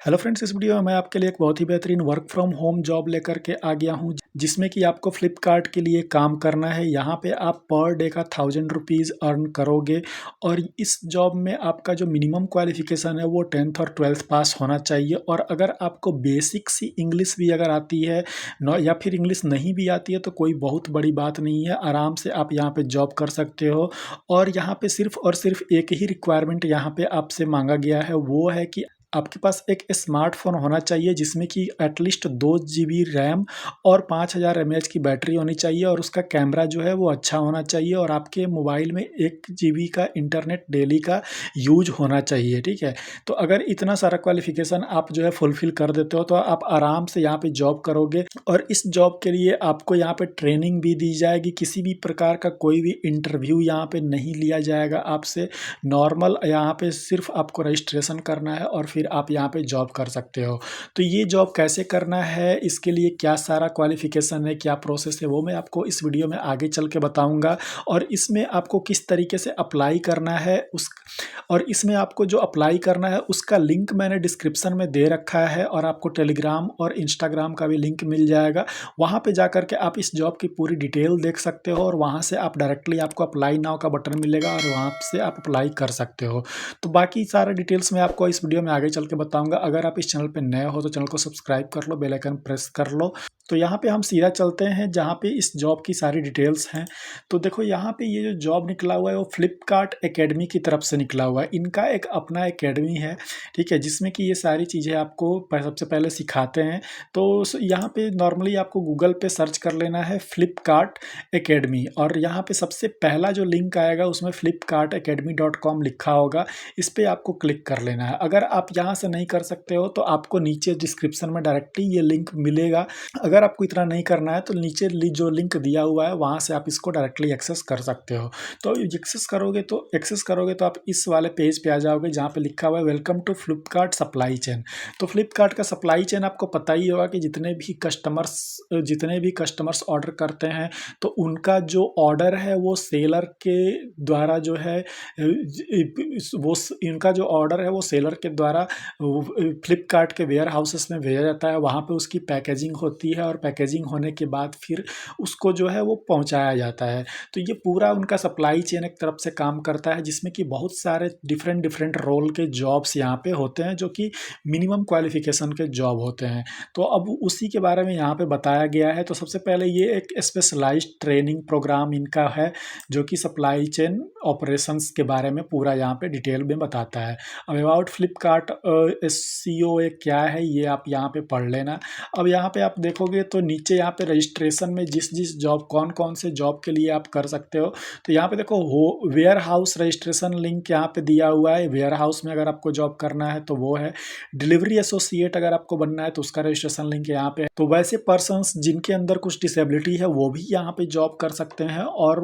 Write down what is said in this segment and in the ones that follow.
Hello friends, इस video में मैं आपके लिए एक बहुत ही बेहतरीन वर्क फ्रॉम होम जॉब लेकर के आ गया हूं, जिसमें कि आपको फ्लिपकार्ट के लिए काम करना है। यहां पे आप पर डे का 1000 रुपीज़ अर्न करोगे और इस जॉब में आपका जो मिनिमम क्वालिफिकेशन है वो 10th और 12th पास होना चाहिए। और अगर आपको बेसिक सी इंग्लिश भी अगर आती है या फिर इंग्लिश नहीं भी आती है तो कोई बहुत बड़ी बात नहीं है, आराम से आप यहाँ पे जॉब कर सकते हो। और यहाँ पे सिर्फ और सिर्फ एक ही रिक्वायरमेंट यहाँ पे आपसे मांगा गया है, वो है कि आपके पास एक स्मार्टफ़ोन होना चाहिए जिसमें कि एटलीस्ट 2 जीबी रैम और 5000 एमएएच की बैटरी होनी चाहिए, और उसका कैमरा जो है वो अच्छा होना चाहिए, और आपके मोबाइल में 1 जीबी का इंटरनेट डेली का यूज़ होना चाहिए, ठीक है? तो अगर इतना सारा क्वालिफ़िकेशन आप जो है फुलफ़िल कर देते हो तो आप आराम से यहाँ पे जॉब करोगे। और इस जॉब के लिए आपको यहाँ पे ट्रेनिंग भी दी जाएगी। किसी भी प्रकार का कोई भी इंटरव्यू यहाँ पे नहीं लिया जाएगा आपसे। नॉर्मल यहाँ पे सिर्फ़ आपको रजिस्ट्रेशन करना है और फिर आप यहाँ पे जॉब कर सकते हो। तो ये जॉब कैसे करना है, इसके लिए क्या सारा क्वालिफ़िकेशन है, क्या प्रोसेस है, वो मैं आपको इस वीडियो में आगे चल के बताऊँगा। और इसमें आपको किस तरीके से अप्लाई करना है और इसमें आपको जो अप्लाई करना है उसका लिंक मैंने डिस्क्रिप्शन में दे रखा है, और आपको टेलीग्राम और इंस्टाग्राम का भी लिंक मिल जाएगा। वहाँ पे जा कर के आप इस जॉब की पूरी डिटेल देख सकते हो, और वहाँ से आप डायरेक्टली आपको अप्लाई नाउ का बटन मिलेगा और वहाँ से आप अप्लाई कर सकते हो। तो बाकी सारा डिटेल्स मैं आपको इस वीडियो में आगे चल के बताऊँगा। अगर आप इस चैनल पे नए हो तो चैनल को सब्सक्राइब कर लो, बेल आइकन प्रेस कर लो। तो यहाँ पे हम सीधा चलते हैं जहाँ पे इस जॉब की सारी डिटेल्स हैं। तो देखो, यहाँ पे ये जो जॉब निकला हुआ है वो फ्लिपकार्ट एकेडमी की तरफ से निकला हुआ है। इनका एक अपना एकेडमी है, ठीक है, जिसमें कि ये सारी चीज़ें आपको सबसे पहले सिखाते हैं। तो यहाँ पे नॉर्मली आपको गूगल पे सर्च कर लेना है फ्लिपकार्ट एकेडमी, और यहाँ पे सबसे पहला जो लिंक आएगा उसमें flipkartacademy.com लिखा होगा। इस पे आपको क्लिक कर लेना है। अगर आप यहाँ से नहीं कर सकते हो तो आपको नीचे डिस्क्रिप्शन में डायरेक्टली ये लिंक मिलेगा। अगर आपको इतना नहीं करना है तो नीचे जो लिंक दिया हुआ है वहाँ से आप इसको डायरेक्टली एक्सेस कर सकते हो। तो एक्सेस करोगे तो आप इस वाले पेज पे आ जाओगे जहाँ पे लिखा हुआ है welcome to Flipkart supply chain. तो फ्लिपकार्ट का सप्लाई चेन आपको पता ही होगा कि जितने भी कस्टमर्स ऑर्डर करते हैं तो उनका जो ऑर्डर है वो सेलर के द्वारा जो है वो इनका जो ऑर्डर है वो सेलर के द्वारा फ्लिपकार्ट के वेयर हाउसेस में भेजा जाता है। वहाँ पे उसकी पैकेजिंग होती है और पैकेजिंग होने के बाद फिर उसको जो है वो पहुँचाया जाता है। तो ये पूरा उनका सप्लाई चेन एक तरफ से काम करता है, जिसमें कि बहुत सारे डिफरेंट रोल के जॉब्स यहाँ पे होते हैं जो कि मिनिमम क्वालिफिकेशन के जॉब होते हैं। तो अब उसी के बारे में यहाँ पे बताया गया है। तो सबसे पहले ये एक स्पेशलाइज्ड ट्रेनिंग प्रोग्राम इनका है जो कि सप्लाई चेन ऑपरेशंस के बारे में पूरा यहाँ पे डिटेल में बताता है। अब अबाउट फ्लिपकार्ट एससीओ क्या है ये आप यहाँ पे पढ़ लेना। अब यहाँ पे आप देखोगे तो नीचे यहाँ पे रजिस्ट्रेशन में जिस जॉब कौन से जॉब के लिए आप कर सकते हो, तो यहाँ पे देखो हो वेयर हाउस रजिस्ट्रेशन लिंक यहाँ पे दिया हुआ है। वेयर हाउस में अगर आपको जॉब करना है तो वो है। डिलीवरी एसोसिएट अगर आपको बनना है तो उसका रजिस्ट्रेशन लिंक यहाँ पे है। तो वैसे पर्सन्स जिनके अंदर कुछ डिसेबिलिटी है वो भी यहाँ पे जॉब कर सकते हैं, और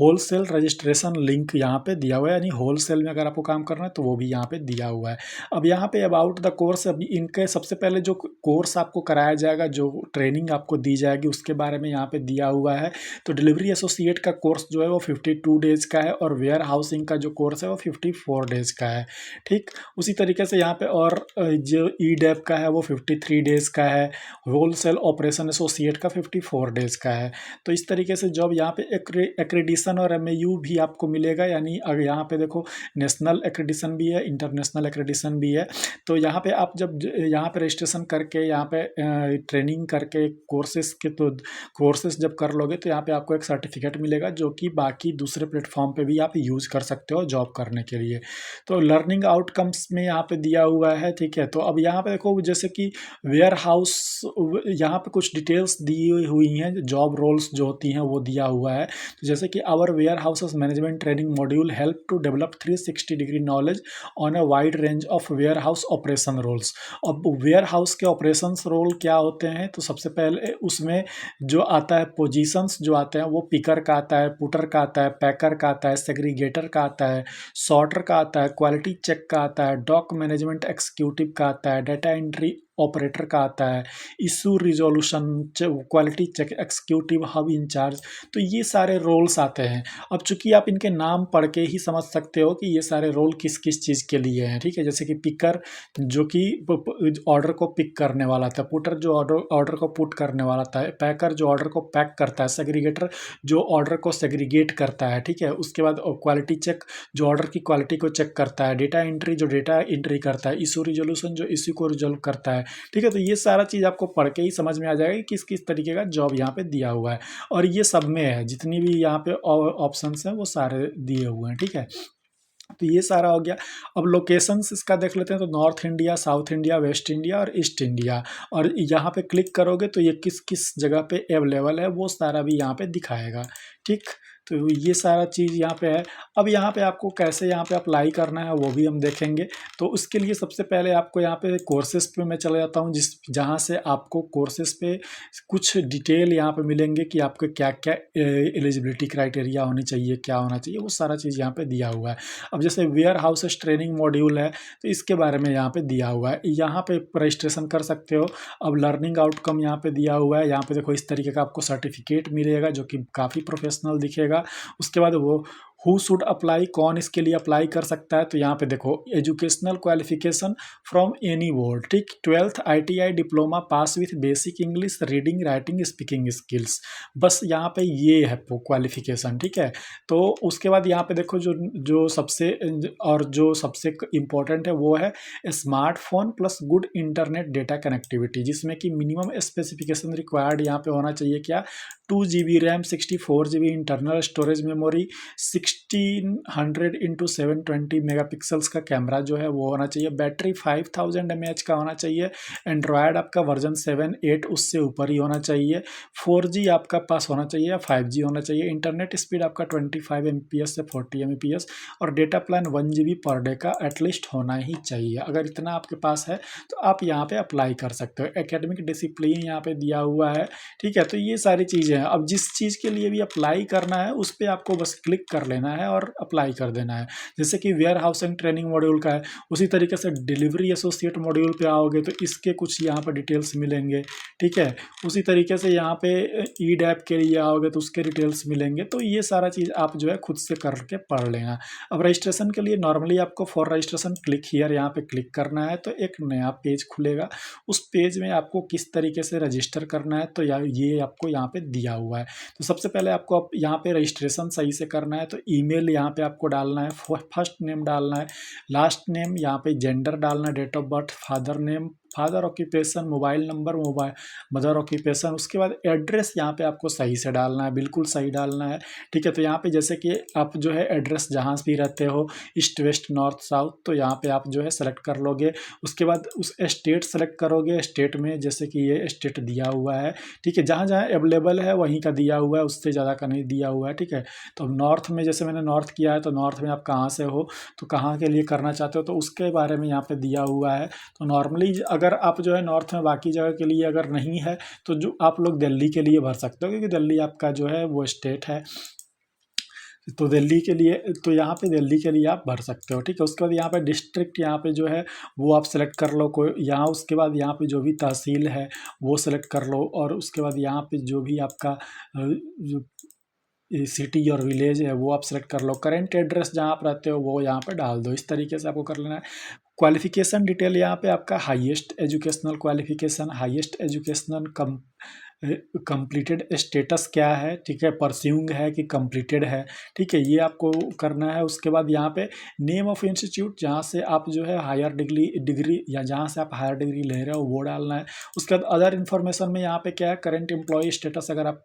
होलसेल रजिस्ट्रेशन लिंक यहाँ पे दिया हुआ है, यानी होलसेल में अगर आपको काम करना है तो वो भी यहाँ पे दिया हुआ है। अब यहाँ पे अबाउट द कोर्स, अभी इनके सबसे पहले जो कोर्स आपको कराया जाएगा, जो ट्रेनिंग आपको दी जाएगी उसके बारे में यहाँ पे दिया हुआ है। तो डिलीवरी एसोसिएट का कोर्स जो है वो 52 डेज़ का है, और वेयर हाउसिंग का जो कोर्स है वो 54 डेज़ का है, ठीक। उसी तरीके से यहाँ पे और जो ई डेप का है वो 53 डेज़ का है। होलसेल ऑपरेशन एसोसिएट का 54 डेज़ का है। तो इस तरीके से जॉब यहाँ पे एक्रेडिशन और एमएयू भी आपको मिलेगा, यानी अगर यहाँ पे देखो नेशनल एक्रेडिशन भी है, इंटरनेशनल एक्रेडिशन भी है। तो यहाँ पे आप जब यहाँ पे रजिस्ट्रेशन करके यहाँ पे ट्रेनिंग करके कोर्सेस जब कर लोगे तो यहाँ पे आपको एक सर्टिफिकेट मिलेगा जो कि बाकी दूसरे प्लेटफॉर्म पे भी आप यूज़ कर सकते हो जॉब करने के लिए। तो लर्निंग आउटकम्स में यहाँ पे दिया हुआ है, ठीक है। तो अब यहाँ पे देखो जैसे कि वेयर हाउस, यहाँ पे कुछ डिटेल्स दी हुई हैं, जॉब रोल्स जो होती हैं वो दिया हुआ है। तो जैसे कि our warehouses management training module help to develop 360 degree knowledge on a wide range of warehouse operation roles. अब वेयर हाउस के ऑपरेशंस रोल क्या होते हैं, तो सबसे पहले उसमें जो आता है पोजीशंस जो आते हैं वो पिकर का आता है, पुटर का आता है, पैकर का आता है, सेग्रीगेटर का आता है, सॉर्टर का आता है, क्वालिटी चेक का आता है, डॉक मैनेजमेंट एक्जीक्यूटिव का आता है, डाटा एंट्री ऑपरेटर का आता है, issue resolution, quality check, executive hub incharge, तो ये सारे रोल्स आते हैं। अब चूंकि आप इनके नाम पढ़ के ही समझ सकते हो कि ये सारे रोल किस किस चीज़ के लिए हैं, ठीक है। जैसे कि पिकर जो कि ऑर्डर को पिक करने वाला था, पुटर जो ऑर्डर को पुट करने वाला था, पैकर जो ऑर्डर को पैक करता है, सेग्रीगेटर जो ऑर्डर को सेग्रीगेट करता है, ठीक है। उसके बाद क्वालिटी चेक जो ऑर्डर की क्वालिटी को चेक करता है, डेटा एंट्री जो डेटा एंट्री करता है, इशू रिजोल्यूशन जो इशू को रिजोल्व करता है, ठीक है। तो ये सारा चीज़ आपको पढ़ के ही समझ में आ जाएगा कि किस किस तरीके का जॉब यहाँ पे दिया हुआ है, और ये सब में है, जितनी भी यहाँ पे ऑप्शंस हैं वो सारे दिए हुए हैं, ठीक है। तो ये सारा हो गया। अब लोकेशंस इसका देख लेते हैं, तो north India, south India, waste India और ईस्ट इंडिया, और यहाँ पे क्लिक करोगे तो ये किस किस जगह पे अवेलेबल है वो सारा भी यहाँ पे दिखाएगा, ठीक। तो ये सारा चीज़ यहाँ पे है। अब यहाँ पे आपको कैसे यहाँ पे अप्लाई करना है वो भी हम देखेंगे। तो उसके लिए सबसे पहले आपको यहाँ पे कोर्सेज पे मैं चला जाता हूँ, जहाँ से आपको कोर्सेज पे कुछ डिटेल यहाँ पे मिलेंगे कि आपके क्या क्या एलिजिबिलिटी क्राइटेरिया होनी चाहिए, क्या होना चाहिए, वो सारा चीज़ यहाँ पे दिया हुआ है। अब जैसे वेयर हाउसेस ट्रेनिंग मॉड्यूल है, तो इसके बारे में यहाँ पे दिया हुआ है, यहाँ पे रजिस्ट्रेशन कर सकते हो। अब लर्निंग आउटकम यहाँ पे दिया हुआ है, यहाँ पे देखो इस तरीके का आपको सर्टिफिकेट मिलेगा जो कि काफ़ी प्रोफेशनल दिखेगा। उसके बाद वो हु शुड अप्लाई, कौन इसके लिए अप्लाई कर सकता है, तो यहाँ पे देखो educational qualification from any board, ठीक, 12th ITI diploma pass with basic English, reading writing speaking skills, बस यहाँ पे ये है क्वालिफिकेशन, ठीक है। तो उसके बाद यहाँ पे देखो जो सबसे इम्पोर्टेंट है वो है smartphone plus good internet data connectivity, जिसमें कि मिनिमम स्पेसिफिकेशन रिक्वायर्ड यहाँ पे होना चाहिए क्या, 2 GB RAM, 64 GB internal storage memory, 1600 into 720 megapixels का कैमरा जो है वो होना चाहिए, बैटरी 5000 mAh का होना चाहिए, एंड्रॉयड आपका वर्जन 7, 8 उससे ऊपर ही होना चाहिए, 4G आपका पास होना चाहिए या 5G होना चाहिए, इंटरनेट स्पीड आपका 25 Mbps से 40 Mbps, और data plan 1 GB per day का एटलीस्ट होना ही चाहिए। अगर इतना आपके पास है तो आप यहाँ पे अप्लाई कर सकते हो। एकेडमिक डिसिप्लिन यहाँ पे दिया हुआ है, ठीक है। तो ये सारी चीज़ें हैं। अब जिस चीज़ के लिए भी अप्लाई करना है उस पर आपको बस क्लिक कर लेना है और अप्लाई कर देना है। जैसे कि warehouse and training module का है, उसी तरीके से डिलीवरी एसोसिएट मॉड्यूल पे आओगे तो इसके कुछ यहाँ पर डिटेल्स मिलेंगे, ठीक है। उसी तरीके से यहाँ पे ईडैप के लिए आओगे तो उसके डिटेल्स मिलेंगे। तो ये सारा चीज़ आप जो है खुद से करके पढ़ लेना। अब रजिस्ट्रेशन के लिए नॉर्मली आपको फॉर रजिस्ट्रेशन क्लिक हियर यहाँ पे क्लिक करना है, तो एक नया पेज खुलेगा। उस पेज में आपको किस तरीके से रजिस्टर करना है तो ये आपको यहाँ पे दिया हुआ है। तो सबसे पहले आपको यहाँ पे रजिस्ट्रेशन सही से करना है, तो ईमेल यहाँ पे आपको डालना है, फर्स्ट नेम डालना है, लास्ट नेम, यहाँ पे जेंडर डालना है, date of birth, father name, father occupation, mobile number, mother occupation. उसके बाद एड्रेस यहाँ पे आपको सही से डालना है, बिल्कुल सही डालना है, ठीक है। तो यहाँ पे जैसे कि आप जो है एड्रेस जहाँ भी रहते हो, ईस्ट वेस्ट नॉर्थ साउथ, तो यहाँ पे आप जो है सेलेक्ट कर लोगे। उसके बाद उस स्टेट सेलेक्ट करोगे, स्टेट में जैसे कि ये स्टेट दिया हुआ है, ठीक है। जहाँ जहाँ अवेलेबल है वहीं का दिया हुआ है, उससे ज़्यादा का नहीं दिया हुआ है, ठीक है। तो नॉर्थ में जैसे मैंने नॉर्थ किया है, तो नॉर्थ में आप कहाँ से हो, तो कहाँ के लिए करना चाहते हो, तो उसके बारे में यहाँ पे दिया हुआ है। तो नॉर्मली अगर आप जो है नॉर्थ में बाकी जगह के लिए अगर नहीं है तो जो आप लोग दिल्ली के लिए भर सकते हो, क्योंकि दिल्ली आपका जो है वो स्टेट है। तो दिल्ली के लिए, तो यहाँ पे दिल्ली के लिए आप भर सकते हो, ठीक है। उसके बाद यहाँ पे डिस्ट्रिक्ट यहाँ पे जो है वो आप सेलेक्ट कर लो कोई यहाँ। उसके बाद यहाँ पे जो भी तहसील है वो सेलेक्ट कर लो, और उसके बाद यहाँ पे जो भी आपका जो सिटी और विलेज है वो आप सेलेक्ट कर लो। करेंट एड्रेस जहाँ आप रहते हो वो यहाँ पे डाल दो। इस तरीके से आपको कर लेना है। क्वालिफिकेशन डिटेल यहाँ पे आपका highest educational qualification, highest educational completed status क्या है, ठीक है, परस्यूइंग है कि कंप्लीटेड है, ठीक है, ये आपको करना है। उसके बाद यहाँ पे नेम ऑफ इंस्टीट्यूट जहाँ से आप जो है हायर डिग्री या जहाँ से आप हायर डिग्री ले रहे हो वो डालना है। उसके बाद अदर इन्फॉर्मेशन में यहाँ पे क्या है, करंट एम्प्लॉय स्टेटस, अगर आप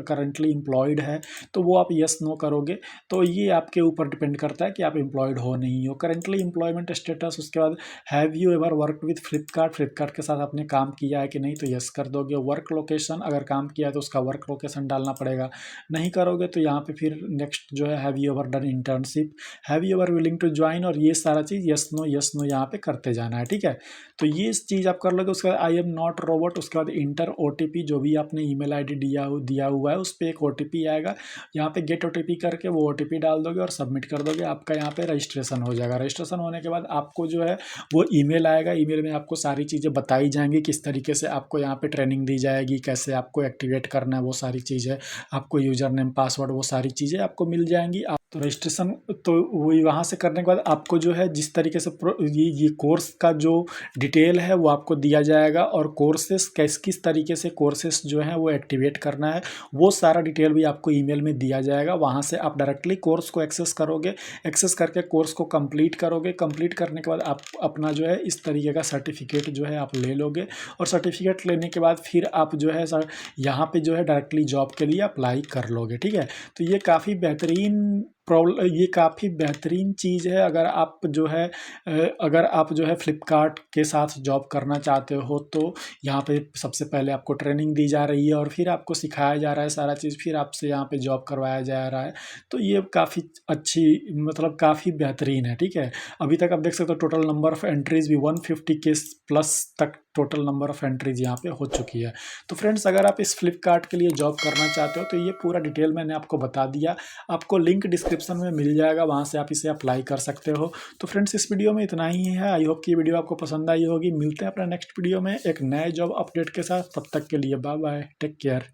करंटली एम्प्लॉयड है तो वो आप यस नो करोगे। तो ये आपके ऊपर डिपेंड करता है कि आप एम्प्लॉयड हो नहीं हो। Currently employment status. उसके बाद have you ever work with Flipkart, Flipkart के साथ आपने काम किया है कि नहीं, तो यस कर दोगे। वर्क लोकेशन लोकेशन, अगर काम किया है तो उसका वर्क लोकेशन डालना पड़ेगा। नहीं करोगे तो यहाँ पे फिर नेक्स्ट जो है have you ever done internship, have you ever willing to join, और ये सारा चीज़ यस नो यहाँ पे करते जाना है, ठीक है। तो ये चीज़ आप कर लोगे। उसके बाद आई एम नॉट रोबोट, उसके बाद इंटर OTP, जो भी आपने ईमेल आईडी दिया हुआ है उस पर एक OTP आएगा। यहाँ पे गेट OTP करके वो OTP डाल दोगे और सबमिट कर दोगे, आपका यहाँ पे रजिस्ट्रेशन हो जाएगा। रजिस्ट्रेशन होने के बाद आपको जो है वो ईमेल आएगा। ईमेल में आपको सारी चीज़ें बताई जाएंगी, किस तरीके से आपको यहाँ पे ट्रेनिंग दी जाएगी, कैसे आपको एक्टिवेट करना है, वो सारी चीज़ें आपको, यूजर नेम पासवर्ड, वो सारी चीज़ें आपको मिल जाएंगी। आप तो रजिस्ट्रेशन तो वही वहाँ से करने के बाद आपको जो है जिस तरीके से ये कोर्स का जो डिटेल है वो आपको दिया जाएगा, और कोर्सेस किस तरीके से कोर्सेस जो हैं वो एक्टिवेट करना है वो सारा डिटेल भी आपको ईमेल में दिया जाएगा। वहाँ से आप डायरेक्टली कोर्स को एक्सेस करोगे, एक्सेस करके कोर्स को कंप्लीट करोगे। कंप्लीट करने के बाद आप अपना जो है इस तरीके का सर्टिफिकेट जो है आप ले लोगे, और सर्टिफिकेट लेने के बाद फिर आप जो है यहाँ पे जो है डायरेक्टली जॉब के लिए अप्लाई कर लोगे, ठीक है। तो ये काफ़ी बेहतरीन चीज़ है। अगर आप जो है फ्लिपकार्ट के साथ जॉब करना चाहते हो तो यहाँ पे सबसे पहले आपको ट्रेनिंग दी जा रही है, और फिर आपको सिखाया जा रहा है सारा चीज़, फिर आपसे यहाँ पे जॉब करवाया जा रहा है। तो ये काफ़ी अच्छी, मतलब काफ़ी बेहतरीन है, ठीक है। अभी तक आप देख सकते हो टोटल नंबर ऑफ़ एंट्रीज़ भी 150 के प्लस तक टोटल नंबर ऑफ़ एंट्रीज़ यहाँ पे हो चुकी है। तो फ्रेंड्स, अगर आप इस फ्लिपकार्ट के लिए जॉब करना चाहते हो तो ये पूरा डिटेल मैंने आपको बता दिया। आपको लिंक डिस्क्रिप्शन में मिल जाएगा, वहाँ से आप इसे अप्लाई कर सकते हो। तो फ्रेंड्स, इस वीडियो में इतना ही है। आई होप कि ये वीडियो आपको पसंद आई होगी। मिलते हैं अपने नेक्स्ट वीडियो में एक नए जॉब अपडेट के साथ। तब तक के लिए बाय बाय, टेक केयर।